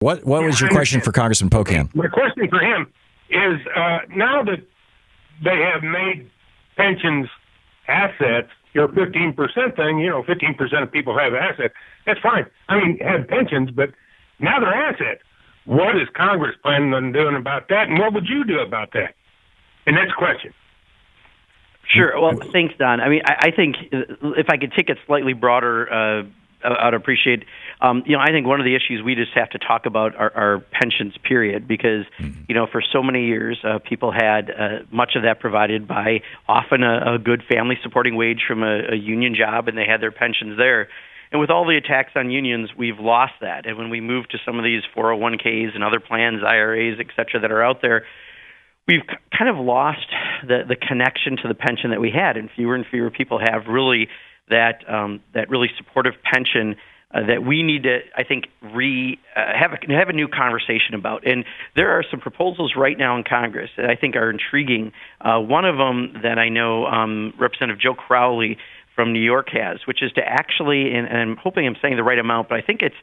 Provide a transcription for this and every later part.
What was your question for Congressman Pocan? My question for him is, now that they have made pensions assets, your 15% thing, 15% of people have assets. That's fine. Have pensions, but now they're assets. What is Congress planning on doing about that, and what would you do about that? And next question. Sure. Well, thanks, Don. I think if I could take it slightly broader, I'd appreciate. I think one of the issues we just have to talk about are pensions, period, because for so many years, people had much of that provided by often a good family supporting wage from a union job, and they had their pensions there. And with all the attacks on unions, we've lost that. And when we move to some of these 401ks and other plans, IRAs, et cetera, that are out there, we've kind of lost the connection to the pension that we had, and fewer people have really that really supportive pension that we need to, I think, have a new conversation about. And there are some proposals right now in Congress that I think are intriguing. One of them that I know Representative Joe Crowley from New York has, which is to actually, and I'm hoping I'm saying the right amount, but I think it's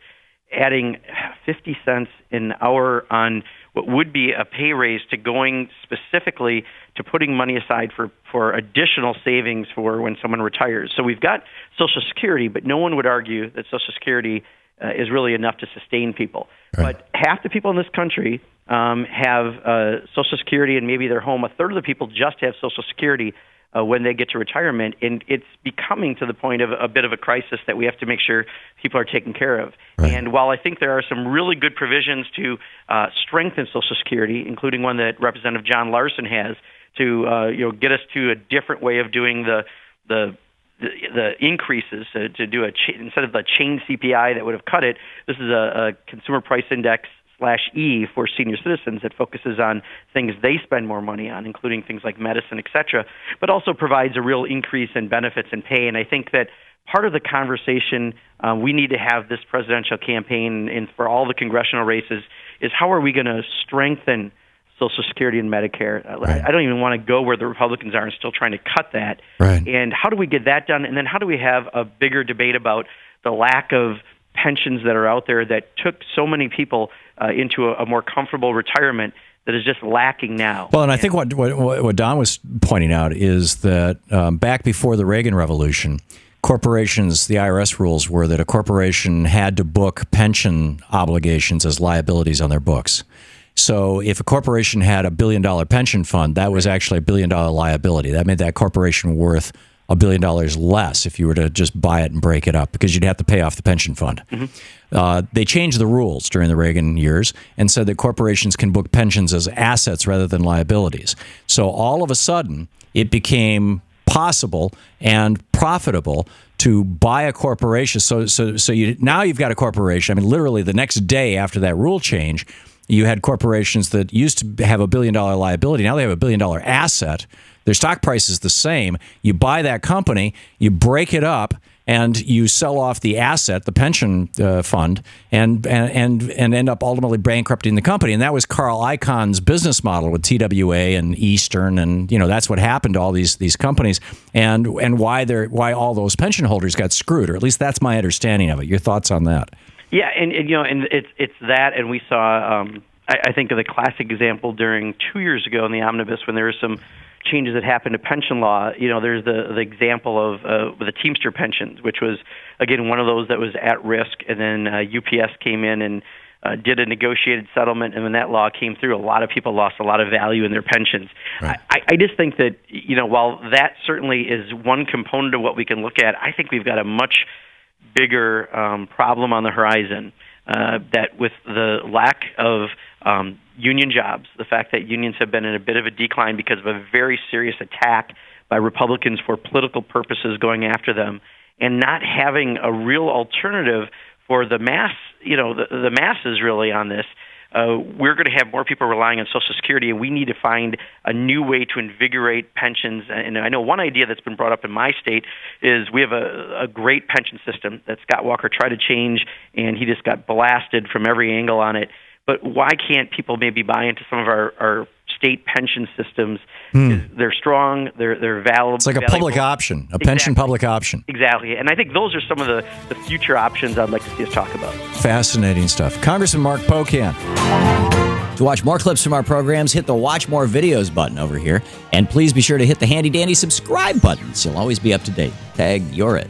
adding 50 cents an hour on what would be a pay raise to going specifically to putting money aside for additional savings for when someone retires. So we've got Social Security, but no one would argue that Social Security is really enough to sustain people. Right. But half the people in this country have Social Security and maybe their home. A third of the people just have Social Security when they get to retirement, and it's becoming to the point of a bit of a crisis that we have to make sure people are taken care of. Right. And while I think there are some really good provisions to strengthen Social Security, including one that Representative John Larson has to get us to a different way of doing the increases to do instead of the chain CPI that would have cut it, this is a consumer price index /E for senior citizens that focuses on things they spend more money on, including things like medicine, et cetera, but also provides a real increase in benefits and pay. And I think that part of the conversation we need to have this presidential campaign and for all the congressional races is how are we going to strengthen Social Security and Medicare. Right. I don't even want to go where the Republicans are and still trying to cut that. Right. And how do we get that done? And then how do we have a bigger debate about the lack of pensions that are out there that took so many people into a more comfortable retirement that is just lacking now. Well, and I think what Don was pointing out is that back before the Reagan Revolution, corporations, the IRS rules were that a corporation had to book pension obligations as liabilities on their books. So if a corporation had $1 billion pension fund, that was actually $1 billion liability. That made that corporation worth $1 billion less if you were to just buy it and break it up because you'd have to pay off the pension fund. Mm-hmm. They changed the rules during the Reagan years and said that corporations can book pensions as assets rather than liabilities. So all of a sudden, it became possible and profitable to buy a corporation. So now you've got a corporation. Literally the next day after that rule change, you had corporations that used to have $1 billion liability. Now they have $1 billion asset. Their stock price is the same. You buy that company, you break it up, and you sell off the asset, the pension fund, and end up ultimately bankrupting the company. And that was Carl Icahn's business model with TWA and Eastern, and that's what happened to all these companies, and why all those pension holders got screwed, or at least that's my understanding of it. Your thoughts on that? Yeah, and it's that, and we saw I think of the classic example during 2 years ago in the omnibus when there were some changes that happened to pension law. There's the example of the Teamster pensions, which was again one of those that was at risk, and then UPS came in and did a negotiated settlement, and when that law came through, a lot of people lost a lot of value in their pensions. Right. I just think that while that certainly is one component of what we can look at, I think we've got a much bigger problem on the horizon that with the lack of union jobs, the fact that unions have been in a bit of a decline because of a very serious attack by Republicans for political purposes going after them, and not having a real alternative for the mass, the masses really on this. We're going to have more people relying on Social Security, and we need to find a new way to invigorate pensions. And I know one idea that's been brought up in my state is we have a great pension system that Scott Walker tried to change, and he just got blasted from every angle on it. But why can't people maybe buy into some of our state pension systems. They're strong. They're valuable. It's like a public option, a pension public option. Exactly. And I think those are some of the future options I'd like to see us talk about. Fascinating stuff. Congressman Mark Pocan. To watch more clips from our programs, hit the Watch More Videos button over here. And please be sure to hit the handy-dandy subscribe button so you'll always be up to date. Tag, you're it.